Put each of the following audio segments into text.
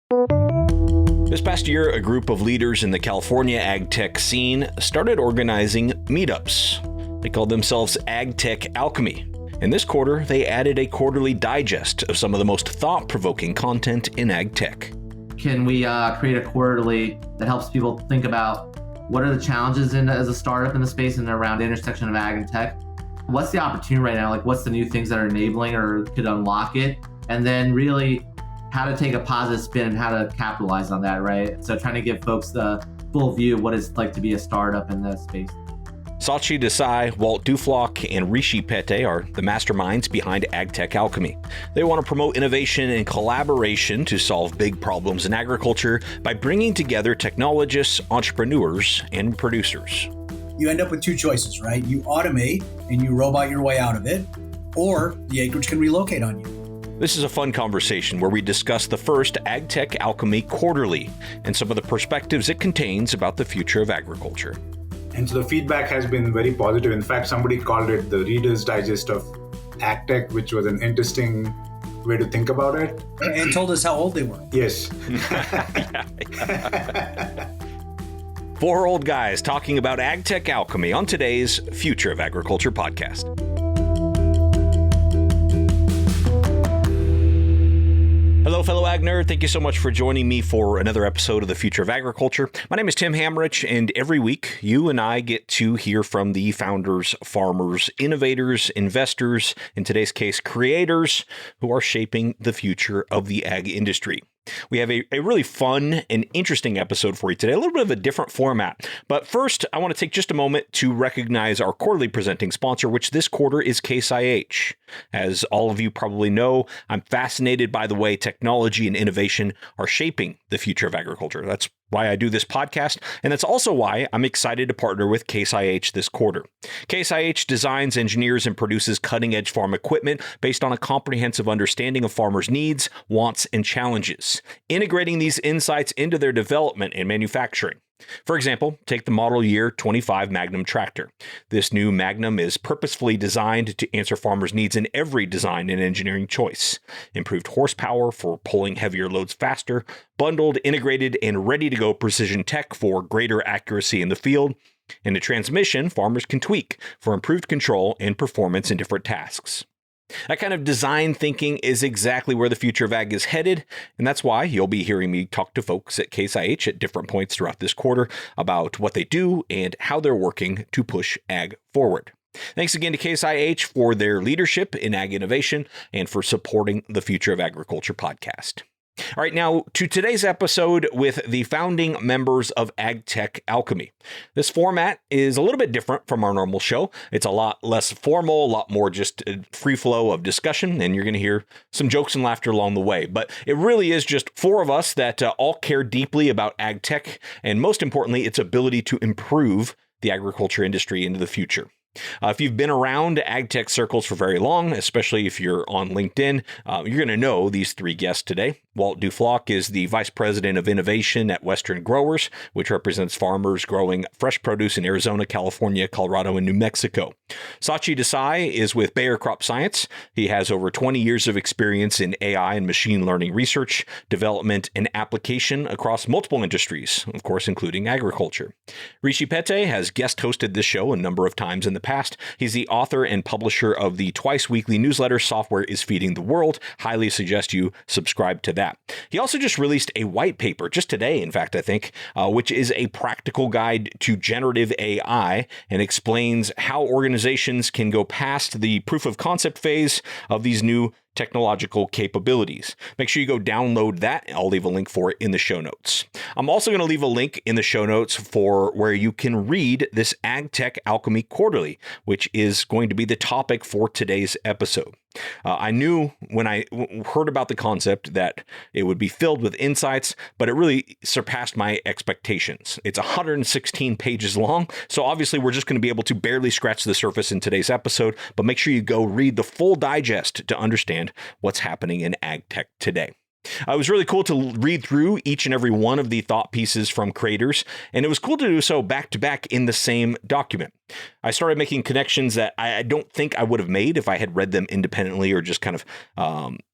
This past year, a group of leaders in the California Agtech scene started organizing meetups. They called themselves Agtech Alchemy. In this quarter, they added a quarterly digest of some of the most thought-provoking content in Agtech. Can we create a quarterly that helps people think about what are the challenges as a startup in the space and around the intersection of ag and tech? What's the opportunity right now? Like, what's the new things that are enabling or could unlock it? And then really how to take a positive spin and how to capitalize on that, right? So trying to give folks the full view of what it's like to be a startup in this space. Sachi, Desai, Walt Duflock, and Rishi Pethe are the masterminds behind Agtech Alchemy. They want to promote innovation and collaboration to solve big problems in agriculture by bringing together technologists, entrepreneurs, and producers. You end up with two choices, right? You automate and you robot your way out of it, or the acreage can relocate on you. This is a fun conversation where we discuss the first Agtech Alchemy Quarterly and some of the perspectives it contains about the future of agriculture. And so the feedback has been very positive. In fact, somebody called it the Reader's Digest of Agtech, which was an interesting way to think about it. And told us how old they were. Yes. Four old guys talking about Agtech Alchemy on today's Future of Agriculture podcast. Hello, fellow Ag Nerd. Thank you so much for joining me for another episode of the Future of Agriculture. My name is Tim Hamrich, and every week you and I get to hear from the founders, farmers, innovators, investors, in today's case, creators, who are shaping the future of the ag industry. We have a really fun and interesting episode for you today, a little bit of a different format. But first, I want to take just a moment to recognize our quarterly presenting sponsor, which this quarter is Case IH. As all of you probably know, I'm fascinated by the way technology and innovation are shaping the future of agriculture. That's why I do this podcast, and that's also why I'm excited to partner with Case IH this quarter. Case IH designs, engineers, and produces cutting-edge farm equipment based on a comprehensive understanding of farmers' needs, wants, and challenges, integrating these insights into their development and manufacturing. For example, take the model year 25 Magnum tractor. This new Magnum is purposefully designed to answer farmers' needs in every design and engineering choice. Improved horsepower for pulling heavier loads faster, bundled, integrated, and ready-to-go precision tech for greater accuracy in the field, and a transmission farmers can tweak for improved control and performance in different tasks. That kind of design thinking is exactly where the future of ag is headed, and that's why you'll be hearing me talk to folks at Case IH at different points throughout this quarter about what they do and how they're working to push ag forward. Thanks again to Case IH for their leadership in ag innovation and for supporting the Future of Agriculture podcast. All right, now to today's episode with the founding members of Agtech Alchemy. This format is a little bit different from our normal show. It's a lot less formal, a lot more just a free flow of discussion, and you're going to hear some jokes and laughter along the way. But it really is just four of us that all care deeply about ag tech, and most importantly, its ability to improve the agriculture industry into the future. If you've been around ag tech circles for very long, especially if you're on LinkedIn, you're going to know these three guests today. Walt Duflock is the Vice President of Innovation at Western Growers, which represents farmers growing fresh produce in Arizona, California, Colorado, and New Mexico. Sachi Desai is with Bayer Crop Science. He has over 20 years of experience in AI and machine learning research, development, and application across multiple industries, of course, including agriculture. Rishi Pethe has guest hosted this show a number of times in the past. He's the author and publisher of the twice-weekly newsletter, Software is Feeding the World. Highly suggest you subscribe to that. He also just released a white paper, just today, in fact, I think, which is a practical guide to generative AI and explains how organizations can go past the proof of concept phase of these new technological capabilities. Make sure you go download that. I'll leave a link for it in the show notes. I'm also going to leave a link in the show notes for where you can read this Agtech Alchemy Quarterly, which is going to be the topic for today's episode. I knew when I heard about the concept that it would be filled with insights, but it really surpassed my expectations. It's 116 pages long, so obviously we're just going to be able to barely scratch the surface in today's episode, but make sure you go read the full digest to understand what's happening in ag tech today. It was really cool to read through each and every one of the thought pieces from creators, and it was cool to do so back to back in the same document. I started making connections that I don't think I would have made if I had read them independently or just kind of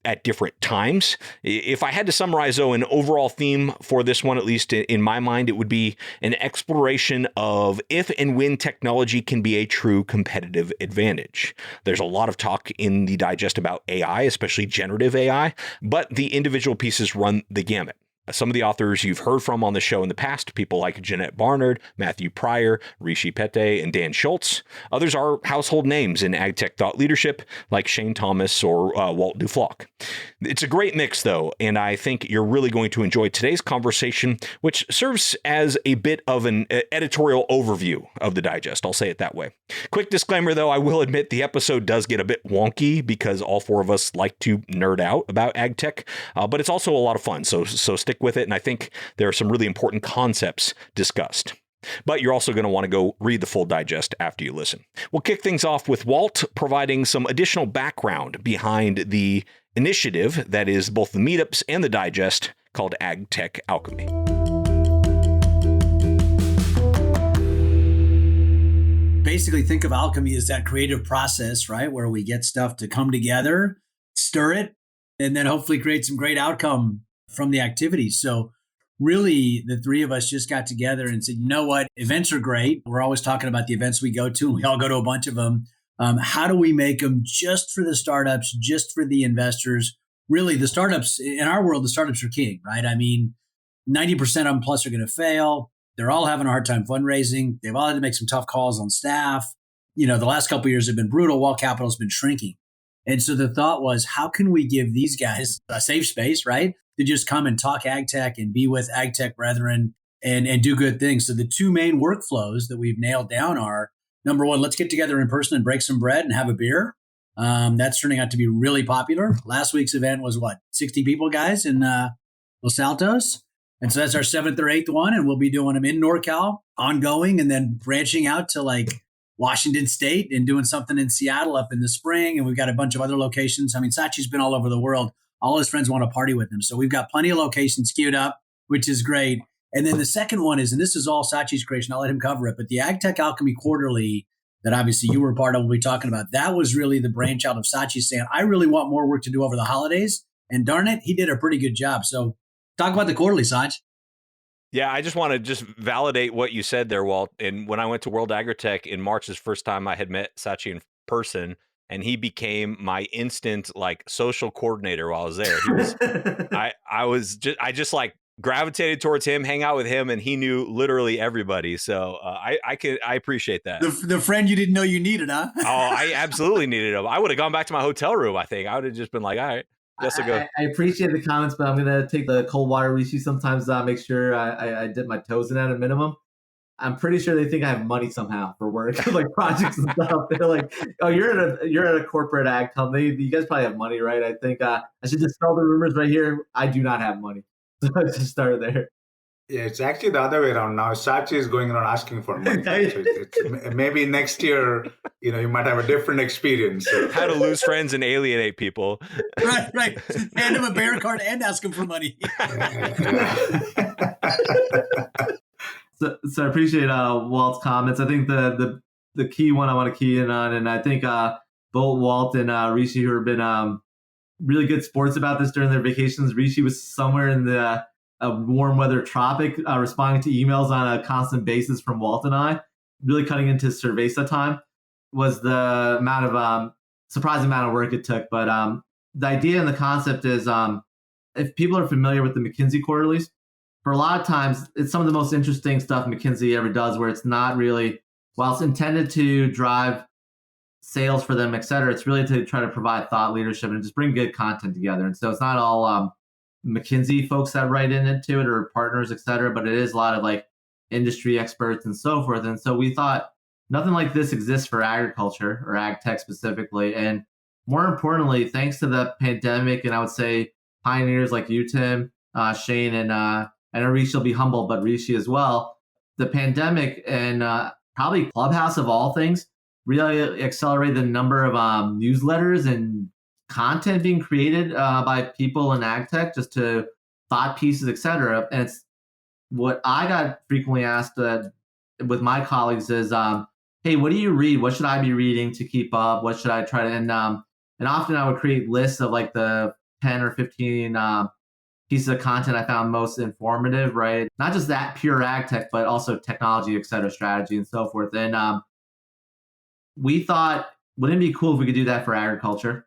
at different times. If I had to summarize, though, an overall theme for this one, at least in my mind, it would be an exploration of if and when technology can be a true competitive advantage. There's a lot of talk in the digest about AI, especially generative AI, but the individual pieces run the gamut. Some of the authors you've heard from on the show in the past, people like Janette Barnard, Matthew Pryor, Rishi Pethe, and Dan Schultz. Others are household names in agtech thought leadership, like Shane Thomas or Walt Duflock. It's a great mix, though, and I think you're really going to enjoy today's conversation, which serves as a bit of an editorial overview of the digest. I'll say it that way. Quick disclaimer, though, I will admit the episode does get a bit wonky because all four of us like to nerd out about agtech, but it's also a lot of fun, so stick with it, and I think there are some really important concepts discussed. But you're also going to want to go read the full digest after you listen. We'll kick things off with Walt providing some additional background behind the initiative that is both the meetups and the digest called Agtech Alchemy. Basically, think of alchemy as that creative process, right? Where we get stuff to come together, stir it, and then hopefully create some great outcome from the activities. So really, the three of us just got together and said, you know what? Events are great. We're always talking about the events we go to, and we all go to a bunch of them. How do we make them just for the startups, just for the investors? Really, the startups, in our world, the startups are king, right? I mean, 90% of them plus are going to fail. They're all having a hard time fundraising. They've all had to make some tough calls on staff. You know, the last couple of years have been brutal while capital has been shrinking. And so the thought was, how can we give these guys a safe space, right? To just come and talk ag tech and be with ag tech brethren and do good things. So the two main workflows that we've nailed down are, number one, let's get together in person and break some bread and have a beer. That's turning out to be really popular. Last week's event was 60 people, guys, in Los Altos. And so that's our 7th or 8th one. And we'll be doing them in NorCal ongoing and then branching out to Washington State and doing something in Seattle up in the spring. And we've got a bunch of other locations. I mean, Sachi's been all over the world. All his friends want to party with him. So we've got plenty of locations queued up, which is great. And then the second one is, and this is all Sachi's creation, I'll let him cover it, but the Agtech Alchemy Quarterly that obviously you were part of, we'll be talking about, that was really the brainchild of Sachi saying, I really want more work to do over the holidays. And darn it, he did a pretty good job. So talk about the quarterly, Sach. Yeah, I just want to just validate what you said there, Walt. And when I went to World Agritech in March, is the first time I had met Sachi in person, and he became my instant social coordinator while I was there. He was, I just gravitated towards him, hang out with him, and he knew literally everybody. So I appreciate that. The friend you didn't know you needed, huh? Oh, I absolutely needed him. I would have gone back to my hotel room. I think I would have just been like, all right. I appreciate the comments, but I'm going to take the cold water Rishi sometimes, make sure I dip my toes in at a minimum. I'm pretty sure they think I have money somehow for work, projects and stuff. They're like, oh, you're at a corporate ag company. You guys probably have money, right? I think I should just tell the rumors right here. I do not have money. So I just started there. Yeah, it's actually the other way around now. Sachi is going around asking for money. So maybe next year, you might have a different experience. So. How to lose friends and alienate people. Right. Hand him a bear card and ask him for money. So I appreciate Walt's comments. I think the key one I want to key in on, and I think both Walt and Rhishi, who have been really good sports about this during their vacations. Rhishi was somewhere in the warm weather tropic, responding to emails on a constant basis from Walt and I. Really cutting into cerveza time was the amount of surprising amount of work it took. But the idea and the concept is, if people are familiar with the McKinsey quarterlies, for a lot of times, it's some of the most interesting stuff McKinsey ever does, where it's not really, while it's intended to drive sales for them, et cetera, it's really to try to provide thought leadership and just bring good content together. And so it's not all McKinsey folks that write into it or partners, et cetera, but it is a lot of industry experts and so forth. And so we thought nothing like this exists for agriculture or ag tech specifically. And more importantly, thanks to the pandemic, and I would say pioneers like you, Tim, Shane, and I know Rhishi will be humble, but Rhishi as well. The pandemic and probably Clubhouse of all things really accelerated the number of newsletters and content being created by people in ag tech, just to thought pieces, et cetera. And it's what I got frequently asked with my colleagues is, hey, what do you read? What should I be reading to keep up? What should I try to, and often I would create lists of like the 10 or 15 pieces of content I found most informative, right? Not just that pure ag tech, but also technology, et cetera, strategy and so forth. And we thought, wouldn't it be cool if we could do that for agriculture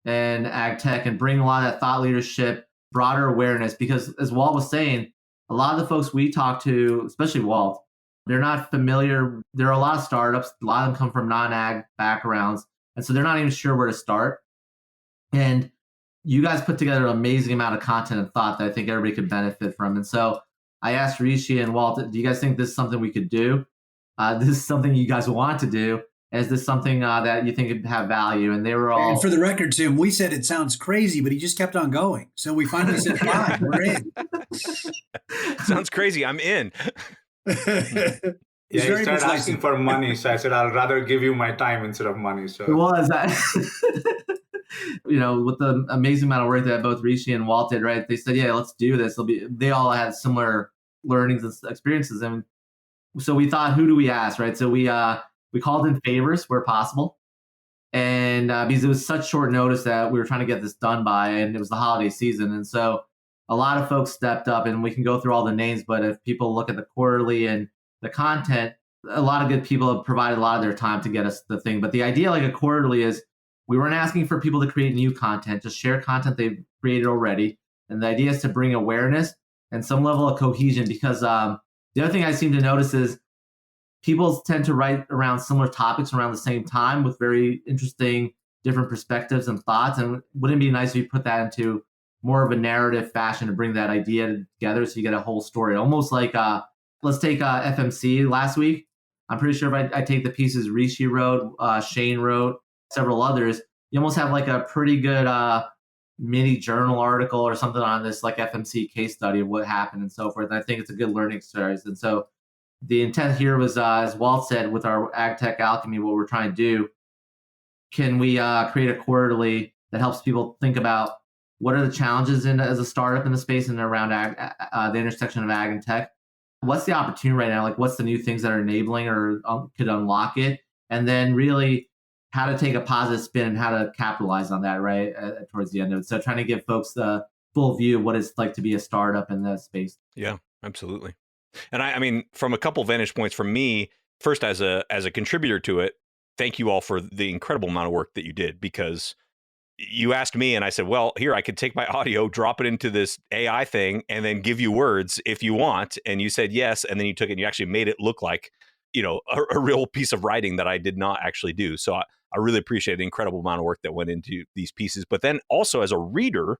and ag tech and bring a lot of that thought leadership, broader awareness? Because as Walt was saying, a lot of the folks we talk to, especially Walt, they're not familiar. There are a lot of startups. A lot of them come from non-ag backgrounds. And so they're not even sure where to start. And you guys put together an amazing amount of content and thought that I think everybody could benefit from. And so I asked Rishi and Walt, do you guys think this is something we could do? This is something you guys want to do? Is this something that you think could have value? And they were all... And for the record, Tim, we said it sounds crazy, but he just kept on going. So we finally said, fine, we're in. Sounds crazy. I'm in. Yeah, he started asking for money. So I said, I'll rather give you my time instead of money. So it was, with the amazing amount of work that both Rishi and Walt did, right? They said, yeah, let's do this. They all had similar learnings and experiences. And so we thought, who do we ask, right? So we called in favors where possible. And because it was such short notice that we were trying to get this done by, and it was the holiday season. And so a lot of folks stepped up, and we can go through all the names, but if people look at the quarterly and the content, a lot of good people have provided a lot of their time to get us the thing. But the idea, like a quarterly, is we weren't asking for people to create new content, just share content they've created already. And the idea is to bring awareness and some level of cohesion, because the other thing I seem to notice is people tend to write around similar topics around the same time with very interesting different perspectives and thoughts. And wouldn't it be nice if you put that into more of a narrative fashion to bring that idea together so you get a whole story? Almost like, let's take FMC last week. I'm pretty sure if I take the pieces Rhishi wrote, Shane wrote, several others, you almost have like a pretty good mini journal article or something on this like FMC case study of what happened and so forth. And I think it's a good learning exercise. And so the intent here was, as Walt said, with our Agtech Alchemy, what we're trying to do, can we create a quarterly that helps people think about what are the challenges as a startup in the space and around the intersection of ag and tech? What's the opportunity right now? Like, what's the new things that are enabling or could unlock it? And then really how to take a positive spin and how to capitalize on that, right, towards the end of it. So trying to give folks the full view of what it's like to be a startup in the space. Yeah, absolutely. And I mean, from a couple vantage points from me, first as a contributor to it, thank you all for the incredible amount of work that you did, because you asked me and I said, well, here, I could take my audio, drop it into this AI thing, and then give you words if you want. And you said yes. And then you took it and you actually made it look like, a real piece of writing that I did not actually do. So I really appreciate the incredible amount of work that went into these pieces. But then also as a reader,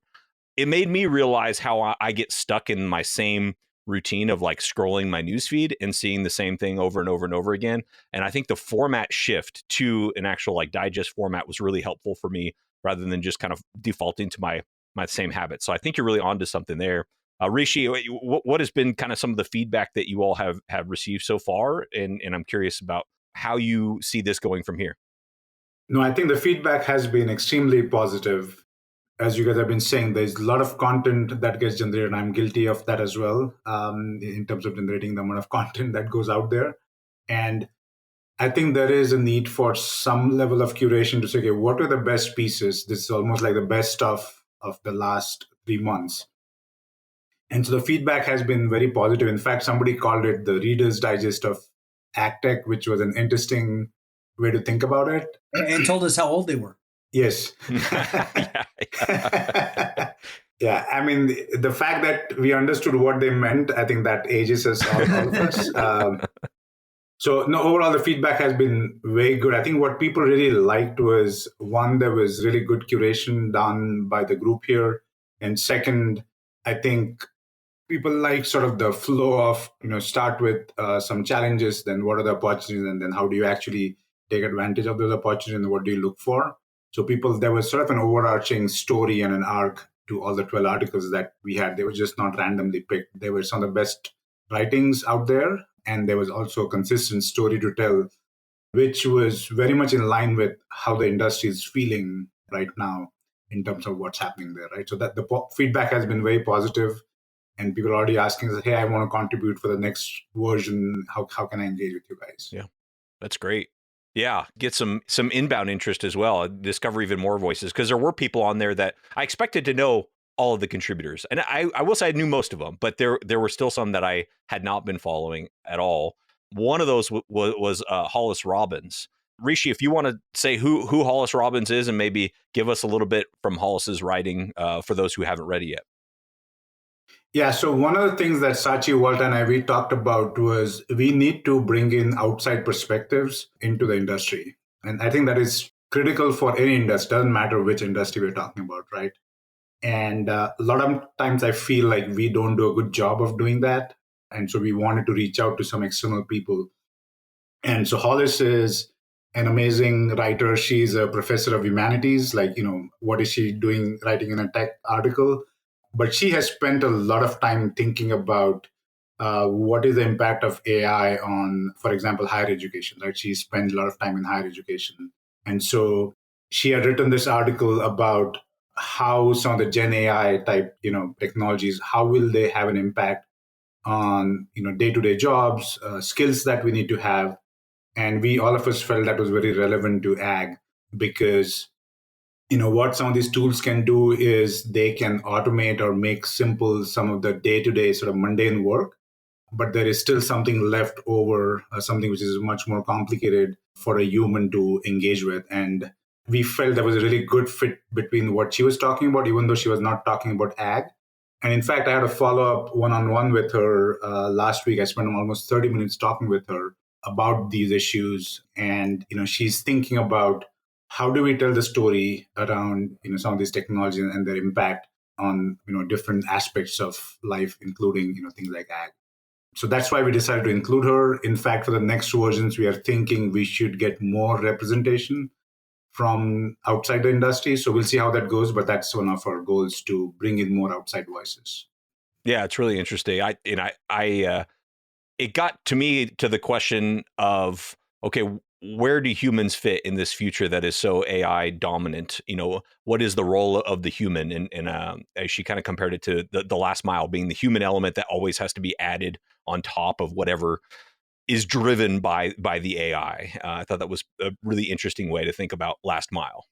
it made me realize how I get stuck in my same routine of like scrolling my newsfeed and seeing the same thing over and over and over again. And I think the format shift to an actual like digest format was really helpful for me, rather than just kind of defaulting to my same habits. So I think you're really onto something there. Rishi, what has been kind of some of the feedback that you all have received so far? And I'm curious about how you see this going from here. No, I think the feedback has been extremely positive. As you guys have been saying, there's a lot of content that gets generated. I'm guilty of that as well, in terms of generating the amount of content that goes out there. And I think there is a need for some level of curation to say, okay, what are the best pieces? This is almost like the best stuff of the last 3 months. And so the feedback has been very positive. In fact, somebody called it the Reader's Digest of Agtech, which was an interesting way to think about it. And told us how old they were. Yes. Yeah, I mean, the fact that we understood what they meant, I think that ages us, all of us. So no, overall, the feedback has been very good. I think what people really liked was, one, there was really good curation done by the group here. And second, I think people like sort of the flow of, start with some challenges, then what are the opportunities, and then how do you actually take advantage of those opportunities, and what do you look for? So there was sort of an overarching story and an arc to all the 12 articles that we had. They were just not randomly picked. They were some of the best writings out there. And there was also a consistent story to tell, which was very much in line with how the industry is feeling right now in terms of what's happening there, right? So that the feedback has been very positive, and people are already asking us, hey, I want to contribute for the next version. How can I engage with you guys? Yeah, that's great. Yeah, get some inbound interest as well. Discover even more voices, because there were people on there that I expected to know all of the contributors, and I will say I knew most of them, but there were still some that I had not been following at all. One of those was Hollis Robbins. Rishi, if you want to say who Hollis Robbins is, and maybe give us a little bit from Hollis's writing for those who haven't read it yet. Yeah, so one of the things that Sachi, Walt, and we talked about was we need to bring in outside perspectives into the industry. And I think that is critical for any industry, doesn't matter which industry we're talking about, right? And a lot of times I feel like we don't do a good job of doing that. And so we wanted to reach out to some external people. And so Hollis is an amazing writer. She's a professor of humanities. Like, what is she doing writing in a tech article? But she has spent a lot of time thinking about what is the impact of AI on, for example, higher education, right? She spent a lot of time in higher education. And so she had written this article about how some of the Gen AI type, technologies, how will they have an impact on, day-to-day jobs, skills that we need to have. And all of us felt that was very relevant to ag because what some of these tools can do is they can automate or make simple some of the day-to-day sort of mundane work, but there is still something left over, something which is much more complicated for a human to engage with. And we felt there was a really good fit between what she was talking about, even though she was not talking about ag. And in fact, I had a follow-up one-on-one with her last week. I spent almost 30 minutes talking with her about these issues. And, she's thinking about how do we tell the story around some of these technologies and their impact on different aspects of life, including things like ag. So that's why we decided to include her. In fact, for the next versions, we are thinking we should get more representation from outside the industry. So we'll see how that goes, but that's one of our goals, to bring in more outside voices. Yeah, it's really interesting. It got to me to the question of, okay, where do humans fit in this future that is so AI dominant? What is the role of the human? And as she kind of compared it to the last mile being the human element that always has to be added on top of whatever is driven by the AI. I thought that was a really interesting way to think about last mile.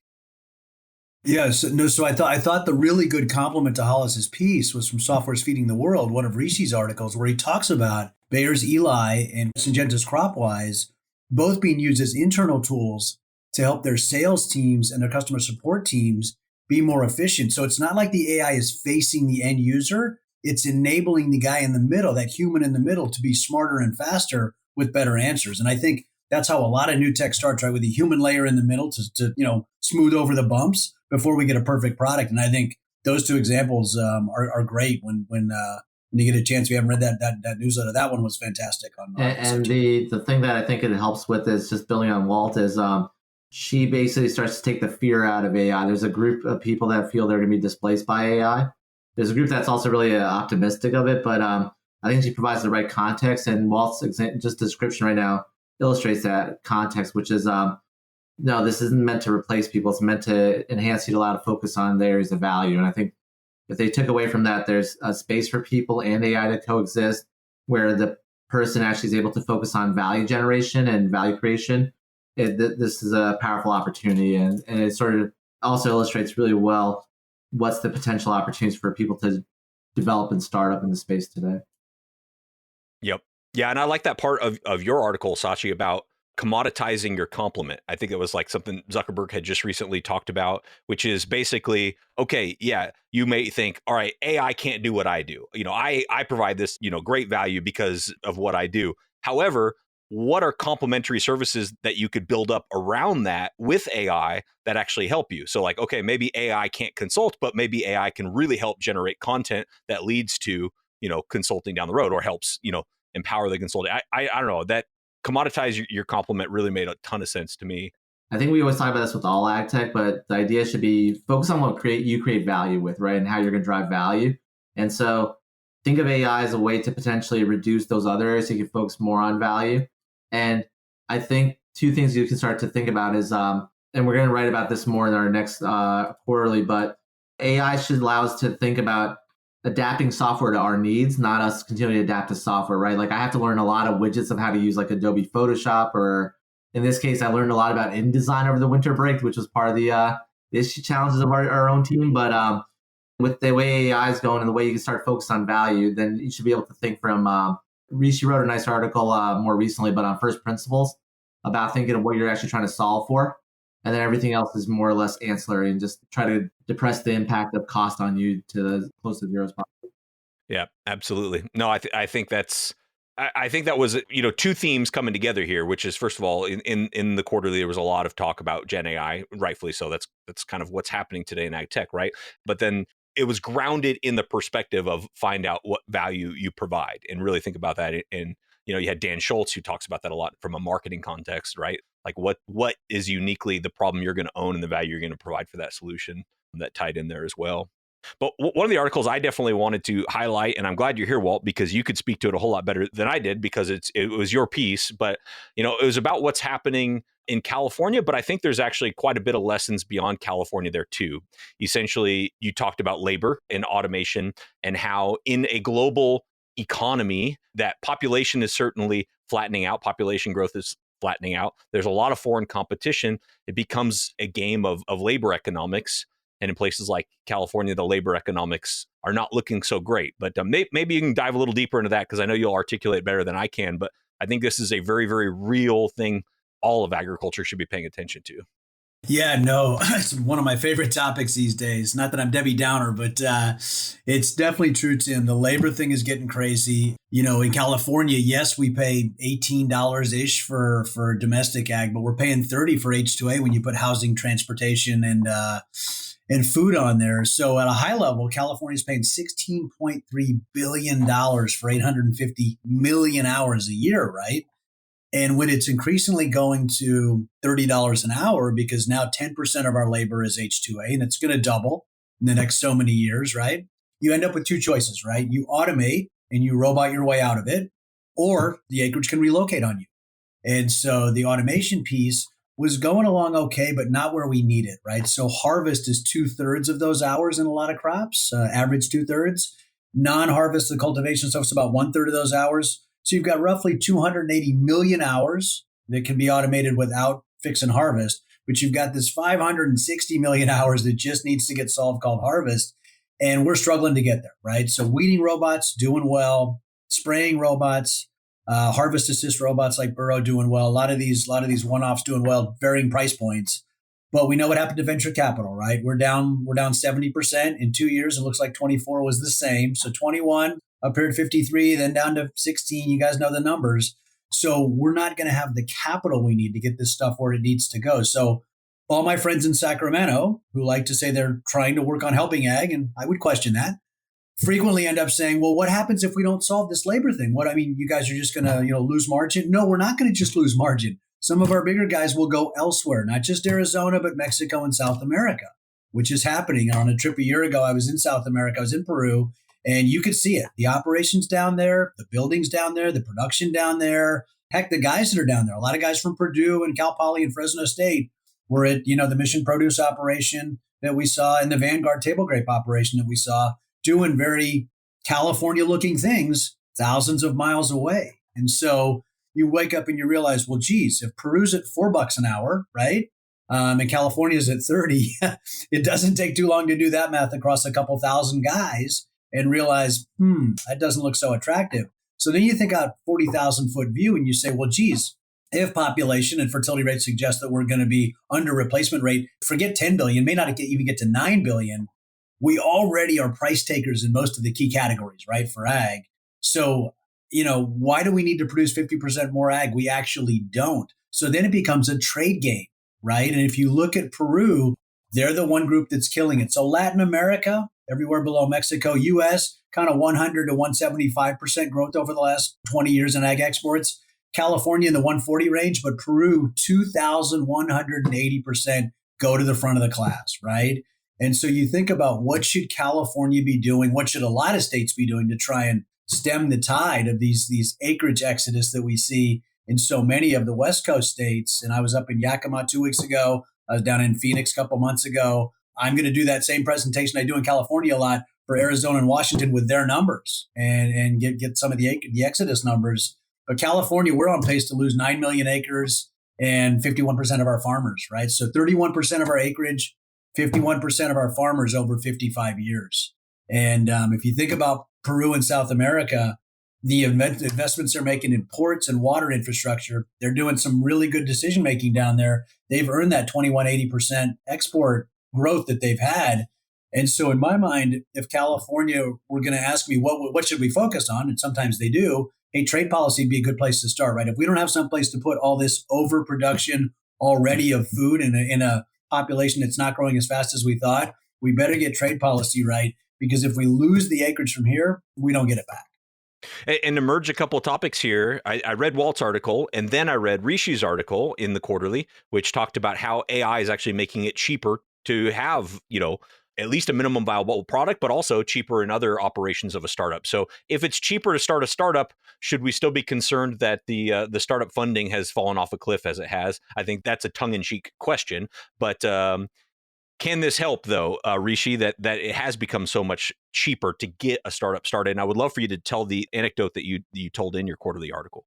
Yes, no. So I thought the really good compliment to Hollis's piece was from Software's Feeding the World, one of Rishi's articles, where he talks about Bayer's Eli and Syngenta's Cropwise both being used as internal tools to help their sales teams and their customer support teams be more efficient. So it's not like the AI is facing the end user. It's enabling the guy in the middle, that human in the middle, to be smarter and faster with better answers. And I think that's how a lot of new tech starts, right? With the human layer in the middle to smooth over the bumps before we get a perfect product. And I think those two examples are great when you get a chance. We haven't read that newsletter. That one was fantastic. And the thing that I think it helps with is just building on Walt is she basically starts to take the fear out of AI. There's a group of people that feel they're going to be displaced by AI. There's a group that's also really optimistic of it, but I think she provides the right context, and Walt's just description right now illustrates that context, which is no, this isn't meant to replace people. It's meant to enhance you, allow to focus on the areas of value. And I think if they took away from that, there's a space for people and AI to coexist, where the person actually is able to focus on value generation and value creation. This is a powerful opportunity, and it sort of also illustrates really well what's the potential opportunities for people to develop and start up in the space today. Yep. Yeah, and I like that part of your article, Sachi, about commoditizing your complement. I think it was like something Zuckerberg had just recently talked about, which is basically, okay, yeah, you may think, all right, AI can't do what I do. I provide this, great value because of what I do. However, what are complementary services that you could build up around that with AI that actually help you? So like, okay, maybe AI can't consult, but maybe AI can really help generate content that leads to, consulting down the road, or helps, empower the consultant. I don't know, that commoditize your complement really made a ton of sense to me. I think we always talk about this with all ag tech, but the idea should be focus on what you create value with, right? And how you're going to drive value. And so think of AI as a way to potentially reduce those other areas so you can focus more on value. And I think two things you can start to think about is, and we're going to write about this more in our next quarterly, but AI should allow us to think about adapting software to our needs, not us continuing to adapt to software, right? Like I have to learn a lot of widgets of how to use like Adobe Photoshop or In this case, I learned a lot about InDesign over the winter break, which was part of the issue challenges of our own team. But with the way AI is going and the way you can start focused on value, then you should be able to think from Rishi wrote a nice article more recently, but on first principles about thinking of what you're actually trying to solve for. And then everything else is more or less ancillary, and just try to depress the impact of cost on you to as close to zero as possible. Yeah, absolutely. No, I think that was, two themes coming together here, which is, first of all, in the quarterly, there was a lot of talk about Gen AI, rightfully so. That's kind of what's happening today in ag tech, right? But then it was grounded in the perspective of find out what value you provide and really think about that. And, you had Dan Schultz, who talks about that a lot from a marketing context, right? Like what is uniquely the problem you're going to own and the value you're going to provide for that solution, that tied in there as well. But one of the articles I definitely wanted to highlight, and I'm glad you're here, Walt, because you could speak to it a whole lot better than I did, because it was your piece. But, it was about what's happening in California, but I think there's actually quite a bit of lessons beyond California there too. Essentially, you talked about labor and automation and how in a global economy that population is certainly flattening out. Population growth is flattening out. There's a lot of foreign competition. It becomes a game of labor economics. And in places like California, the labor economics are not looking so great. But maybe you can dive a little deeper into that, because I know you'll articulate better than I can. But I think this is a very, very real thing all of agriculture should be paying attention to. Yeah, no, it's one of my favorite topics these days. Not that I'm Debbie Downer, but it's definitely true, Tim. The labor thing is getting crazy. In California, yes, we pay $18-ish for domestic ag, but we're paying $30 for H2A when you put housing, transportation, and food on there. So at a high level, California's paying $16.3 billion for 850 million hours a year, right? And when it's increasingly going to $30 an hour, because now 10% of our labor is H2A, and it's going to double in the next so many years, right? You end up with two choices, right? You automate and you robot your way out of it, or the acreage can relocate on you. And so the automation piece was going along okay, but not where we need it, right? So harvest is 2/3 of those hours in a lot of crops, average 2/3. Non-harvest, the cultivation stuff is about 1/3 of those hours. So you've got roughly 280 million hours that can be automated without fix and harvest, but you've got this 560 million hours that just needs to get solved called harvest. And we're struggling to get there, right? So weeding robots doing well, spraying robots, harvest assist robots like Burrow doing well. A lot of these one-offs doing well, varying price points. But we know what happened to venture capital, right? We're down 70% in 2 years. It looks like 24 was the same. So 21 up here at 53, then down to 16. You guys know the numbers. So we're not going to have the capital we need to get this stuff where it needs to go. So all my friends in Sacramento who like to say they're trying to work on helping ag, and I would question that, frequently end up saying, well, what happens if we don't solve this labor thing? You guys are just going to, lose margin? No, we're not going to just lose margin. Some of our bigger guys will go elsewhere, not just Arizona, but Mexico and South America, which is happening. On a trip a year ago, I was in South America, I was in Peru, and you could see it. The operations down there, the buildings down there, the production down there, heck, the guys that are down there. A lot of guys from Purdue and Cal Poly and Fresno State were at, the Mission Produce operation that we saw and the Vanguard table grape operation that we saw, doing very California-looking things thousands of miles away. And so you wake up and you realize, well, geez, if Peru's at $4 an hour, right? And California's at 30, it doesn't take too long to do that math across a couple thousand guys and realize, that doesn't look so attractive. So then you think out 40,000 foot view and you say, well, geez, if population and fertility rates suggest that we're going to be under replacement rate, forget 10 billion, may not even get to 9 billion. We already are price takers in most of the key categories, right, for ag. So, why do we need to produce 50% more ag? We actually don't. So then it becomes a trade game, right? And if you look at Peru, they're the one group that's killing it. So Latin America, everywhere below Mexico, US, kind of 100 to 175% growth over the last 20 years in ag exports. California in the 140 range, but Peru, 2,180% go to the front of the class, right? And so you think about what should California be doing? What should a lot of states be doing to try and stem the tide of these acreage exodus that we see in so many of the West Coast states? And I was up in Yakima 2 weeks ago. I was down in Phoenix a couple months ago. I'm going to do that same presentation I do in California a lot for Arizona and Washington with their numbers and get some of the exodus numbers. But California, we're on pace to lose 9 million acres. and 51% of our farmers, right? So 31% of our acreage, 51% of our farmers over 55 years. And if you think about Peru and South America, the investments they're making in ports and water infrastructure, they're doing some really good decision making down there. They've earned that 80% export growth that they've had. And so in my mind, if California were going to ask me what should we focus on, and sometimes they do, hey, trade policy would be a good place to start, right? If we don't have some place to put all this overproduction already of food in a population that's not growing as fast as we thought, we better get trade policy right, because if we lose the acreage from here, we don't get it back. And to merge a couple of topics here, I read Walt's article, and then I read Rishi's article in the Quarterly, which talked about how AI is actually making it cheaper to have, at least a minimum viable product, but also cheaper in other operations of a startup. So if it's cheaper to start a startup, should we still be concerned that the startup funding has fallen off a cliff as it has? I think that's a tongue-in-cheek question, but can this help, though, Rishi, that it has become so much cheaper to get a startup started? And I would love for you to tell the anecdote that you told in your Quarterly article.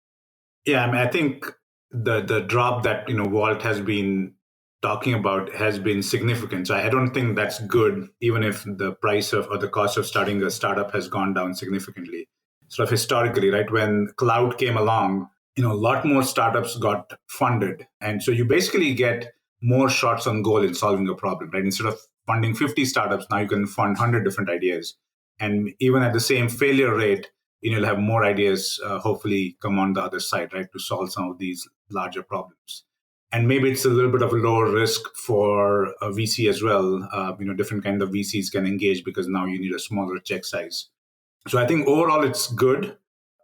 Yeah, I mean, I think the drop that Walt has been talking about has been significant. So I don't think that's good, even if the price of or the cost of starting a startup has gone down significantly. Sort of historically, right, when cloud came along, a lot more startups got funded, and so you basically get more shots on goal in solving a problem, right? Instead of funding 50 startups, now you can fund 100 different ideas. And even at the same failure rate, you'll have more ideas hopefully come on the other side, right, to solve some of these larger problems. And maybe it's a little bit of a lower risk for a VC as well. Different kind of VCs can engage because now you need a smaller check size. So I think overall it's good.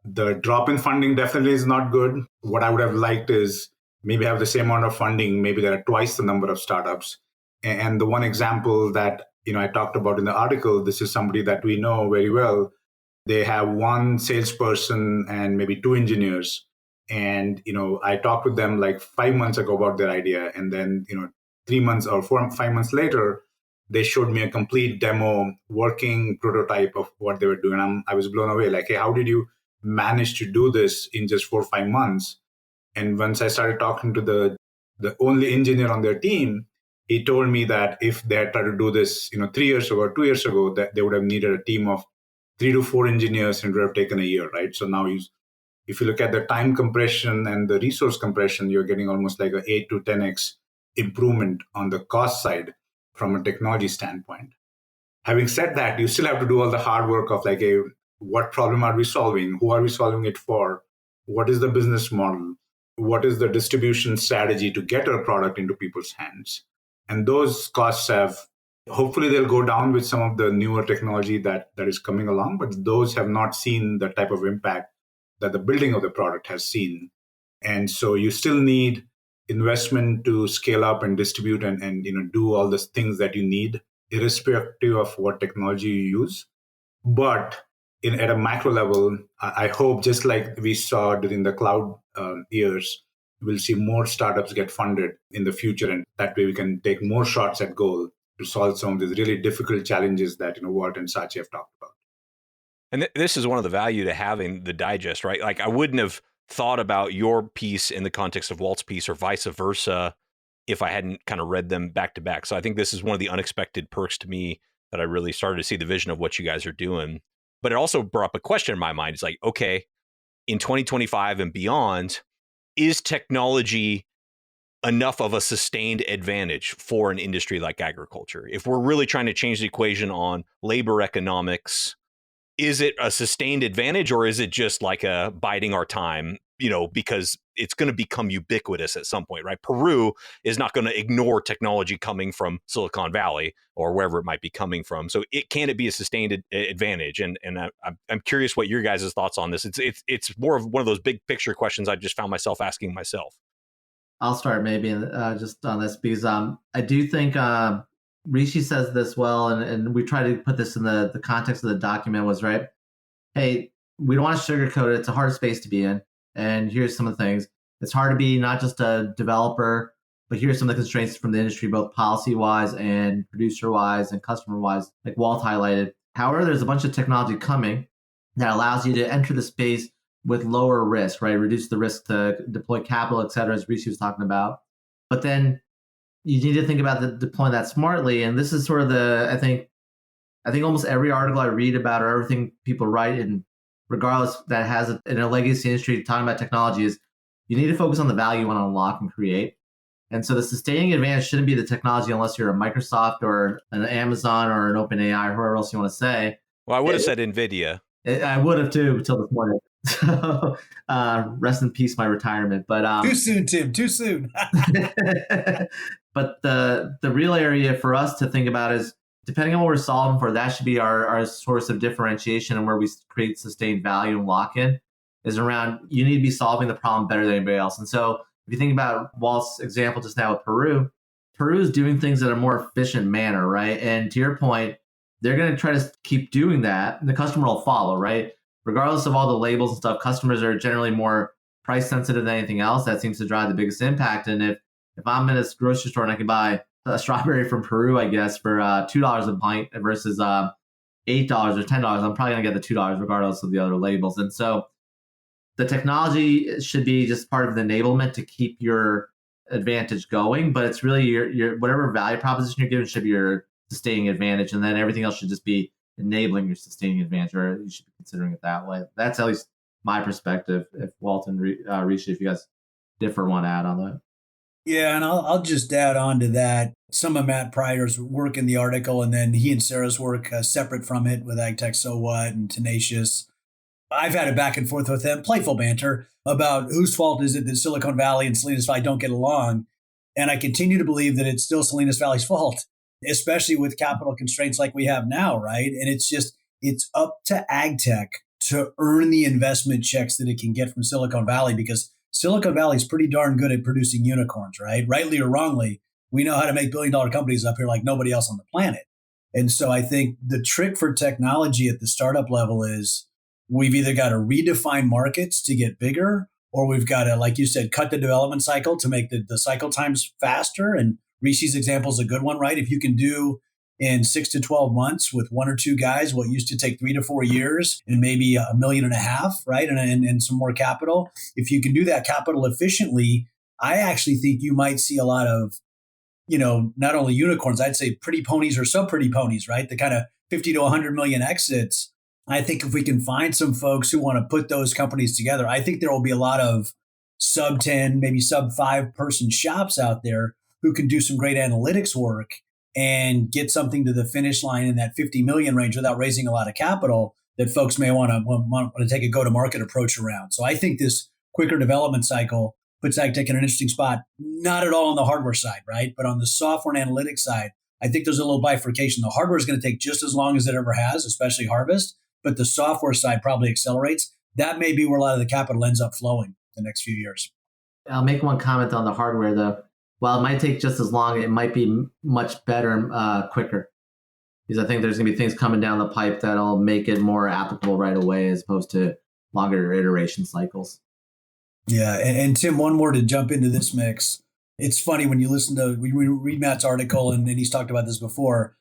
The drop in funding definitely is not good. What I would have liked is maybe have the same amount of funding. Maybe there are twice the number of startups. And the one example that I talked about in the article, this is somebody that we know very well. They have one salesperson and maybe two engineers. And I talked with them like 5 months ago about their idea, and then 3 months or 5 months later, they showed me a complete demo, working prototype of what they were doing. I was blown away. Like, hey, how did you manage to do this in just 4 or 5 months? And once I started talking to the only engineer on their team, he told me that if they had tried to do this, 3 years ago or 2 years ago, that they would have needed a team of 3 to 4 engineers and it would have taken a year, right? So now if you look at the time compression and the resource compression, you're getting almost like a 8 to 10x improvement on the cost side from a technology standpoint. Having said that, you still have to do all the hard work of like, hey, what problem are we solving? Who are we solving it for? What is the business model? What is the distribution strategy to get our product into people's hands? And those costs hopefully they'll go down with some of the newer technology that is coming along, but those have not seen the type of impact that the building of the product has seen. And so you still need investment to scale up and distribute and do all the things that you need, irrespective of what technology you use. But at a macro level, I hope, just like we saw during the cloud years, we'll see more startups get funded in the future, and that way we can take more shots at goal to solve some of these really difficult challenges that Walt and Sachi have talked about. And this is one of the value to having the digest, right? Like, I wouldn't have thought about your piece in the context of Walt's piece or vice versa if I hadn't kind of read them back to back. So I think this is one of the unexpected perks to me that I really started to see the vision of what you guys are doing. But it also brought up a question in my mind. It's like, okay, in 2025 and beyond, is technology enough of a sustained advantage for an industry like agriculture? If we're really trying to change the equation on labor economics, is it a sustained advantage, or is it just like a biding our time, because it's going to become ubiquitous at some point, right? Peru is not going to ignore technology coming from Silicon Valley or wherever it might be coming from. So can it be a sustained advantage? And I'm curious what your guys' thoughts on this. It's more of one of those big picture questions I just found myself asking myself. I'll start maybe just on this because I do think Rishi says this well, and we try to put this in the context of the document was, right, hey, we don't want to sugarcoat it. It's a hard space to be in. And here's some of the things. It's hard to be not just a developer, but here's some of the constraints from the industry, both policy-wise and producer-wise and customer-wise, like Walt highlighted. However, there's a bunch of technology coming that allows you to enter the space with lower risk, right? Reduce the risk to deploy capital, et cetera, as Rishi was talking about. But then you need to think about deploying that smartly. And this is sort of I think almost every article I read about or everything people write, and regardless that has in a legacy industry talking about technology, is you need to focus on the value you want to unlock and create. And so the sustaining advantage shouldn't be the technology unless you're a Microsoft or an Amazon or an OpenAI or whoever else you want to say. Well, I would have said NVIDIA. I would have too until this morning. So rest in peace, my retirement. But too soon, Tim. Too soon. But the real area for us to think about is, depending on what we're solving for, that should be our source of differentiation and where we create sustained value and lock-in, is around you need to be solving the problem better than anybody else. And so if you think about Walt's example just now with Peru is doing things in a more efficient manner, right? And to your point, they're going to try to keep doing that, and the customer will follow, right? Regardless of all the labels and stuff, customers are generally more price sensitive than anything else. That seems to drive the biggest impact. And if I'm in a grocery store and I can buy a strawberry from Peru, I guess, for $2 a pint versus $8 or $10, I'm probably going to get the $2 regardless of the other labels. And so the technology should be just part of the enablement to keep your advantage going, but it's really your whatever value proposition you're giving should be your sustaining advantage, and then everything else should just be enabling your sustaining advantage, or you should be considering it that way. That's at least my perspective. If Walt and Rhishi, if you guys differ, want to add on that. Yeah, and I'll just add on to that some of Matt Pryor's work in the article, and then he and Sarah's work separate from it with Agtech So What and Tenacious. I've had a back and forth with them, playful banter about whose fault is it that Silicon Valley and Salinas Valley don't get along. And I continue to believe that it's still Salinas Valley's fault, especially with capital constraints like we have now, right? And it's up to Agtech to earn the investment checks that it can get from Silicon Valley, because Silicon Valley is pretty darn good at producing unicorns, right? Rightly or wrongly, we know how to make billion-dollar companies up here like nobody else on the planet. And so I think the trick for technology at the startup level is we've either got to redefine markets to get bigger, or we've got to, like you said, cut the development cycle to make the cycle times faster. And Rishi's example is a good one, right? If you can do in 6 to 12 months with one or two guys what used to take 3 to 4 years and maybe $1.5 million, right? And some more capital. If you can do that capital efficiently, I actually think you might see a lot of, not only unicorns, I'd say pretty ponies or sub pretty ponies, right? The kind of 50 to 100 million exits. I think if we can find some folks who want to put those companies together, I think there will be a lot of sub 10, maybe sub 5 person shops out there who can do some great analytics work and get something to the finish line in that 50 million range without raising a lot of capital that folks may want to take a go-to-market approach around. So I think this quicker development cycle puts Agtech in an interesting spot, not at all on the hardware side, right? But on the software and analytics side, I think there's a little bifurcation. The hardware is going to take just as long as it ever has, especially Harvest, but the software side probably accelerates. That may be where a lot of the capital ends up flowing the next few years. I'll make one comment on the hardware, though. While it might take just as long, it might be much better quicker, because I think there's going to be things coming down the pipe that'll make it more applicable right away as opposed to longer iteration cycles. Yeah. And Tim, one more to jump into this mix. It's funny when you we read Matt's article, and he's talked about this before.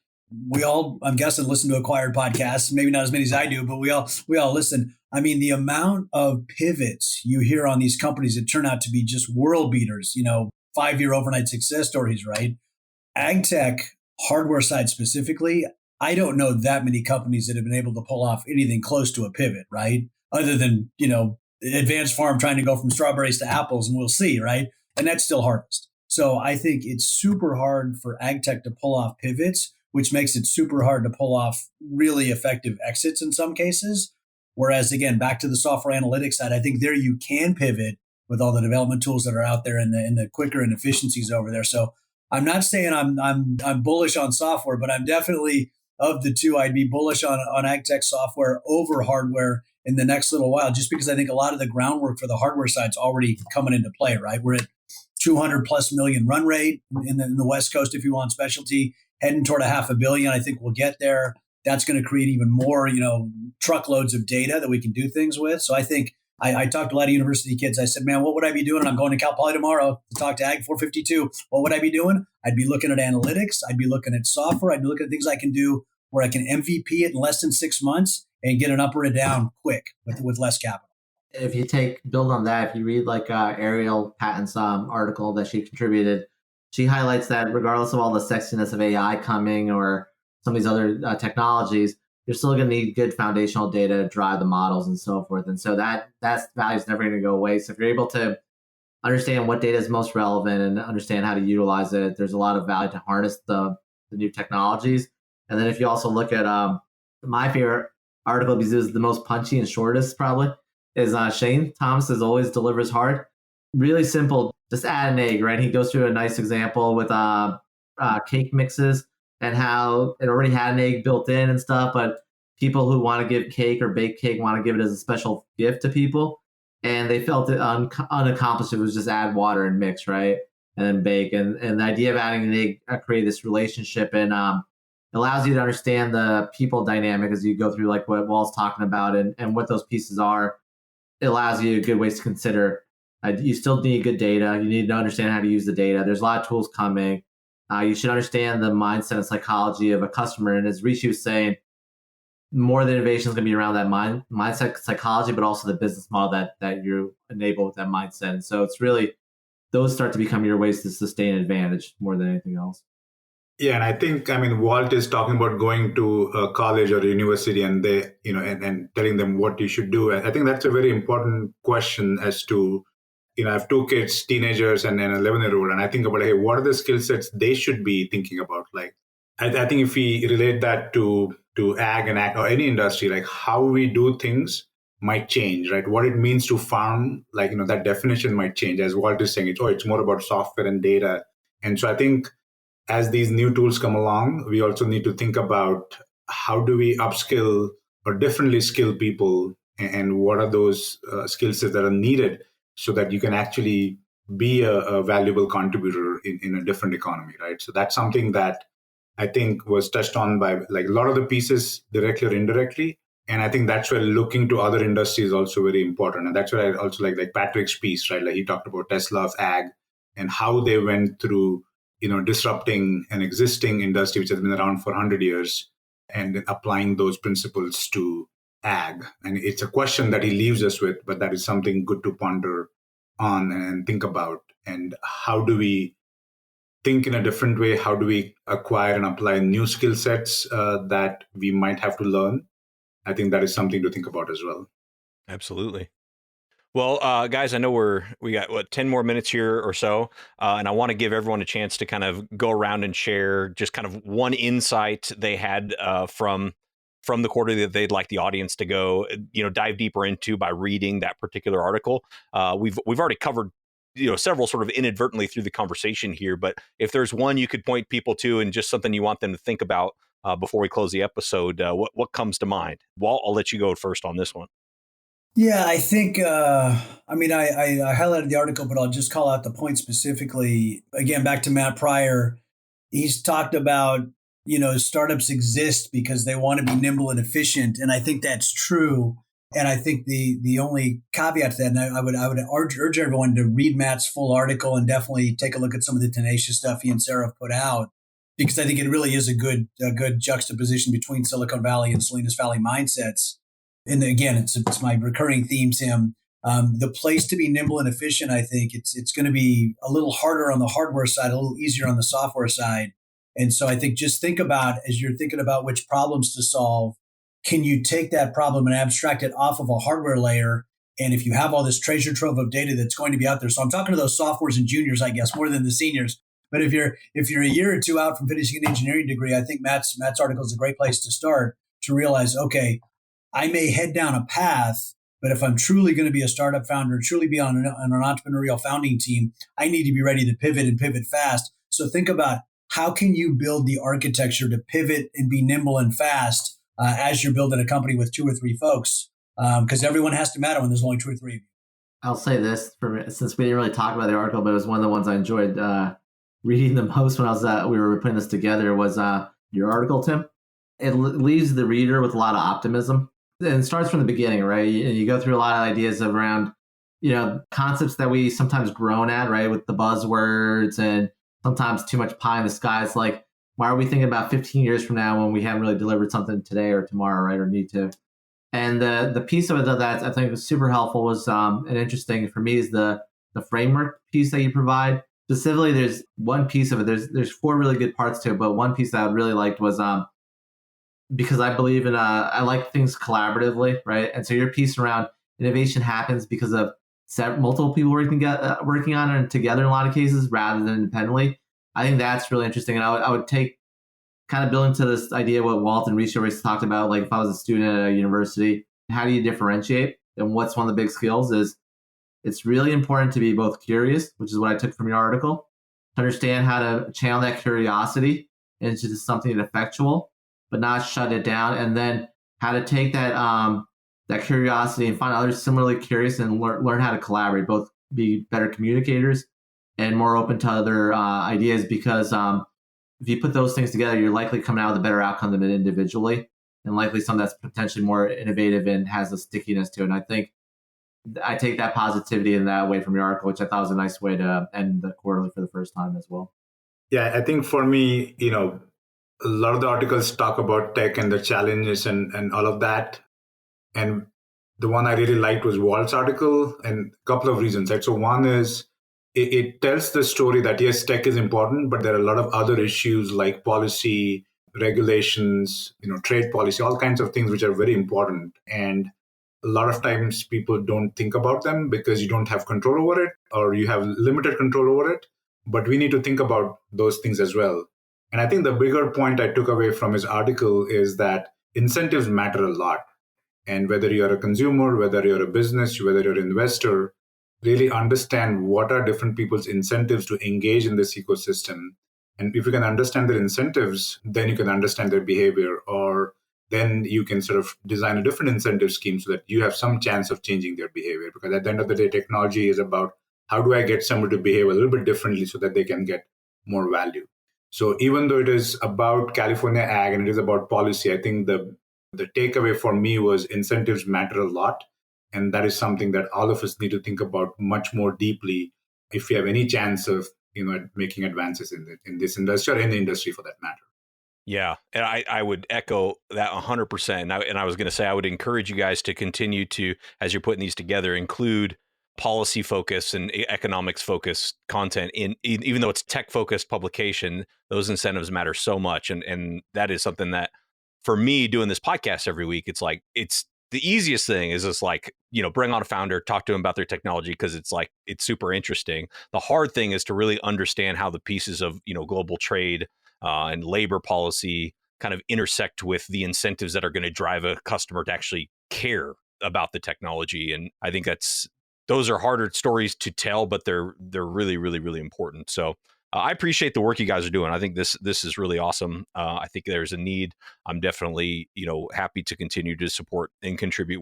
We all, I'm guessing, listen to Acquired podcasts, maybe not as many as I do, but we all listen. I mean, the amount of pivots you hear on these companies that turn out to be just world beaters, 5-year overnight success stories, right? Agtech hardware side specifically, I don't know that many companies that have been able to pull off anything close to a pivot, right? Other than, Advanced Farm trying to go from strawberries to apples, and we'll see, right? And that's still Harvest. So I think it's super hard for Agtech to pull off pivots, which makes it super hard to pull off really effective exits in some cases. Whereas, again, back to the software analytics side, I think there you can pivot with all the development tools that are out there and the quicker and efficiencies over there. So I'm not saying I'm bullish on software, but I'm definitely, of the two, I'd be bullish on Agtech software over hardware in the next little while, just because I think a lot of the groundwork for the hardware side is already coming into play, right? We're at 200 plus million run rate in the West Coast, if you want specialty, heading toward $500 million. I think we'll get there. That's going to create even more, truckloads of data that we can do things with. So I think I talked to a lot of university kids. I said, man, what would I be doing? And I'm going to Cal Poly tomorrow to talk to Ag 452. What would I be doing? I'd be looking at analytics. I'd be looking at software. I'd be looking at things I can do where I can MVP it in less than 6 months and get an up or a down quick with less capital. if you build on that, if you read like Ariel Patton's article that she contributed, she highlights that regardless of all the sexiness of AI coming or some of these other technologies, you're still going to need good foundational data to drive the models and so forth. And so that value is never going to go away. So if you're able to understand what data is most relevant and understand how to utilize it, there's a lot of value to harness the new technologies. And then if you also look at my favorite article, because it was the most punchy and shortest probably, is Shane Thomas as always delivers hard. Really simple, just add an egg, right? He goes through a nice example with cake mixes and how it already had an egg built in and stuff, but people who want to give cake or bake cake want to give it as a special gift to people. And they felt it unaccomplished. It was just add water and mix, right? And then bake. And the idea of adding an egg created this relationship and allows you to understand the people dynamic as you go through like what Walt's talking about and what those pieces are. It allows you good ways to consider. You still need good data. You need to understand how to use the data. There's a lot of tools coming. You should understand the mindset and psychology of a customer. And as Rishi was saying, more of the innovation is going to be around that mindset psychology, but also the business model that you enable with that mindset. And so it's really, those start to become your ways to sustain advantage more than anything else. Yeah, and I think, Walt is talking about going to a college or a university and they, and telling them what you should do. And I think that's a very important question as to, I have two kids, teenagers and an 11-year-old, and I think about, hey, what are the skill sets they should be thinking about? Like, I think if we relate that to ag and ag or any industry, like how we do things might change, right? What it means to farm, like, that definition might change. As Walt is saying, it's more about software and data. And so I think as these new tools come along, we also need to think about how do we upskill or differently skill people and what are those skill sets that are needed so that you can actually be a valuable contributor in a different economy, right? So that's something that I think was touched on by like a lot of the pieces directly or indirectly. And I think that's where looking to other industries is also very important. And that's where I also like Patrick's piece, right? Like he talked about Tesla of ag and how they went through, disrupting an existing industry, which has been around for 100 years and applying those principles to ag. And it's a question that he leaves us with, but that is something good to ponder on and think about. And how do we think in a different way? How do we acquire and apply new skill sets that we might have to learn? I think that is something to think about as well. Absolutely. Well, guys, I know we got 10 more minutes here or so, and I want to give everyone a chance to kind of go around and share just kind of one insight they had from the quarter that they'd like the audience to go, dive deeper into by reading that particular article. We've already covered several sort of inadvertently through the conversation here, but if there's one you could point people to and just something you want them to think about before we close the episode, what comes to mind? Walt, I'll let you go first on this one. Yeah, I think, I highlighted the article, but I'll just call out the point specifically. Again, back to Matt Pryor, he's talked about, startups exist because they want to be nimble and efficient. And I think that's true. And I think the only caveat to that, and I would urge everyone to read Matt's full article and definitely take a look at some of the tenacious stuff he and Sarah have put out, because I think it really is a good juxtaposition between Silicon Valley and Salinas Valley mindsets. And again, it's my recurring theme, Tim. The place to be nimble and efficient, I think it's going to be a little harder on the hardware side, a little easier on the software side. And so I think just think about, as you're thinking about which problems to solve, can you take that problem and abstract it off of a hardware layer? And if you have all this treasure trove of data that's going to be out there, so I'm talking to those sophomores and juniors, I guess, more than the seniors. But if you're a year or two out from finishing an engineering degree, I think Matt's article is a great place to start to realize, okay, I may head down a path, but if I'm truly going to be a startup founder, truly be on an entrepreneurial founding team, I need to be ready to pivot and pivot fast. So think about how can you build the architecture to pivot and be nimble and fast as you're building a company with 2 or 3 folks, because everyone has to matter when there's only 2 or 3 of you. I'll say this, since we didn't really talk about the article, but it was one of the ones I enjoyed reading the most when we were putting this together was your article, Tim. It leaves the reader with a lot of optimism. And it starts from the beginning, right? You go through a lot of ideas around, concepts that we sometimes groan at, right? With the buzzwords and sometimes too much pie in the sky. It's like, why are we thinking about 15 years from now when we haven't really delivered something today or tomorrow, right? Or need to. And the piece of it that I think was super helpful was and interesting for me is the framework piece that you provide. Specifically, there's one piece of it. There's 4 really good parts to it, but one piece that I really liked was because I believe in I like things collaboratively, right? And so your piece around innovation happens because of multiple people working on it together in a lot of cases rather than independently. I think that's really interesting, and I would take kind of building to this idea what Walt and Rhishi always talked about. Like if I was a student at a university, how do you differentiate? And what's one of the big skills is it's really important to be both curious, which is what I took from your article, to understand how to channel that curiosity into something effectual, but not shut it down. And then how to take that that curiosity and find others similarly curious and learn how to collaborate, both be better communicators and more open to other ideas. Because if you put those things together, you're likely coming out with a better outcome than individually, and likely something that's potentially more innovative and has a stickiness to it. And I think I take that positivity in that way from your article, which I thought was a nice way to end the quarterly for the first time as well. Yeah, I think for me, a lot of the articles talk about tech and the challenges and all of that. And the one I really liked was Walt's article, and a couple of reasons, right? So one is it tells the story that yes, tech is important, but there are a lot of other issues like policy, regulations, trade policy, all kinds of things which are very important. And a lot of times people don't think about them because you don't have control over it or you have limited control over it. But we need to think about those things as well. And I think the bigger point I took away from his article is that incentives matter a lot. And whether you're a consumer, whether you're a business, whether you're an investor, really understand what are different people's incentives to engage in this ecosystem. And if you can understand their incentives, then you can understand their behavior, or then you can sort of design a different incentive scheme so that you have some chance of changing their behavior. Because at the end of the day, technology is about how do I get someone to behave a little bit differently so that they can get more value. So even though it is about California ag and it is about policy, I think the takeaway for me was incentives matter a lot. And that is something that all of us need to think about much more deeply if we have any chance of making advances in this industry or any industry for that matter. Yeah, and I would echo that 100%. And I was going to say I would encourage you guys to continue to, as you're putting these together, include policy focus and economics focused content even though it's tech focused publication. Those incentives matter so much, and that is something that for me doing this podcast every week, it's the easiest thing is just bring on a founder, talk to them about their technology because it's super interesting. The hard thing is to really understand how the pieces of global trade and labor policy kind of intersect with the incentives that are going to drive a customer to actually care about the technology. And I think those are harder stories to tell, but they're really, really, really important. So I appreciate the work you guys are doing. I think this is really awesome. I think there's a need. I'm definitely happy to continue to support and contribute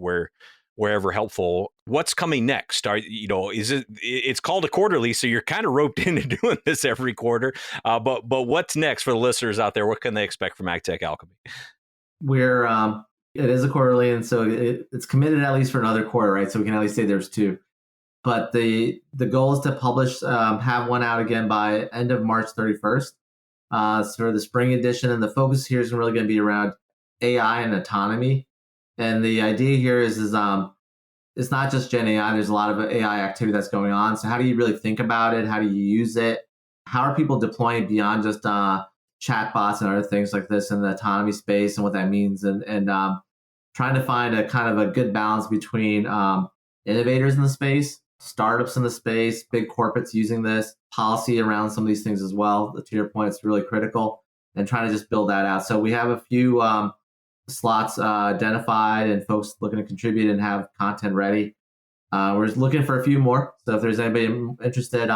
wherever helpful. What's coming next? It's called a quarterly, so you're kind of roped into doing this every quarter. But what's next for the listeners out there? What can they expect from Agtech Alchemy? It is a quarterly, and so it's committed at least for another quarter, right? So we can at least say there's 2. But the goal is to publish, have one out again by end of March 31st. For the spring edition, and the focus here is really going to be around AI and autonomy. And the idea here is it's not just Gen AI. There's a lot of AI activity that's going on. So how do you really think about it? How do you use it? How are people deploying beyond just chatbots and other things like this in the autonomy space and what that means? And trying to find a kind of a good balance between innovators in the space, startups in the space, big corporates using this, policy around some of these things as well. To your point, it's really critical, and trying to just build that out. So we have a few slots identified and folks looking to contribute and have content ready. We're looking for a few more. So if there's anybody interested,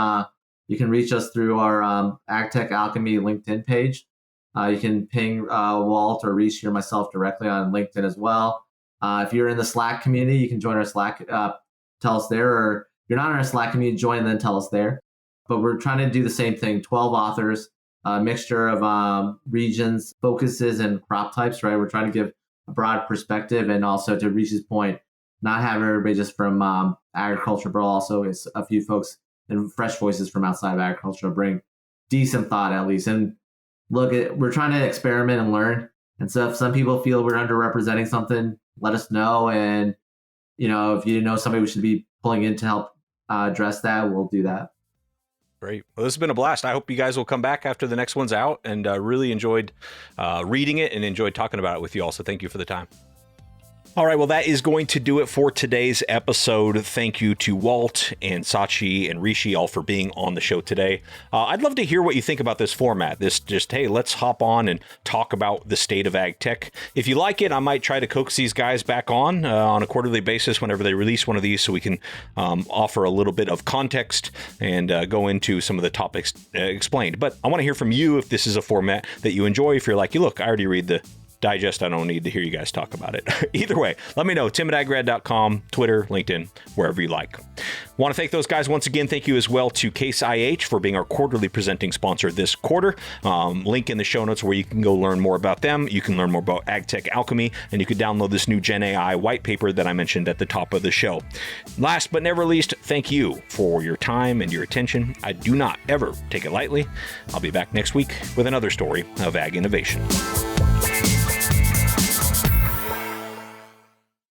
you can reach us through our Agtech Alchemy LinkedIn page. You can ping Walt or Rhishi or myself directly on LinkedIn as well. If you're in the Slack community, you can join our Slack, tell us there, or if you're not in our Slack community, join and then tell us there. But we're trying to do the same thing, 12 authors, a mixture of regions, focuses, and crop types, right? We're trying to give a broad perspective, and also to Rishi's point, not have everybody just from agriculture, but also it's a few folks and fresh voices from outside of agriculture to bring decent thought at least. And look, we're trying to experiment and learn. And so if some people feel we're underrepresenting something, let us know. And, if you know somebody we should be pulling in to help address that, we'll do that. Great. Well, this has been a blast. I hope you guys will come back after the next one's out, and really enjoyed reading it and enjoyed talking about it with you all. So thank you for the time. All right, well, that is going to do it for today's episode. Thank you to Walt and Sachi and Rhishi all for being on the show today. I'd love to hear what you think about this format. Hey, let's hop on and talk about the state of ag tech. If you like it, I might try to coax these guys back on a quarterly basis whenever they release one of these, so we can offer a little bit of context and go into some of the topics explained. But I want to hear from you if this is a format that you enjoy. If you're like, look, I already read the digest, I don't need to hear you guys talk about it. Either way, let me know. Tim@agrad.com, Twitter, LinkedIn, wherever you like. Want to thank those guys once again. Thank you as well to Case IH for being our quarterly presenting sponsor this quarter. Link in the show notes where you can go learn more about them. You can learn more about Agtech Alchemy, and you can download this new Gen AI white paper that I mentioned at the top of the show. Last but never least, thank you for your time and your attention. I do not ever take it lightly. I'll be back next week with another story of ag innovation.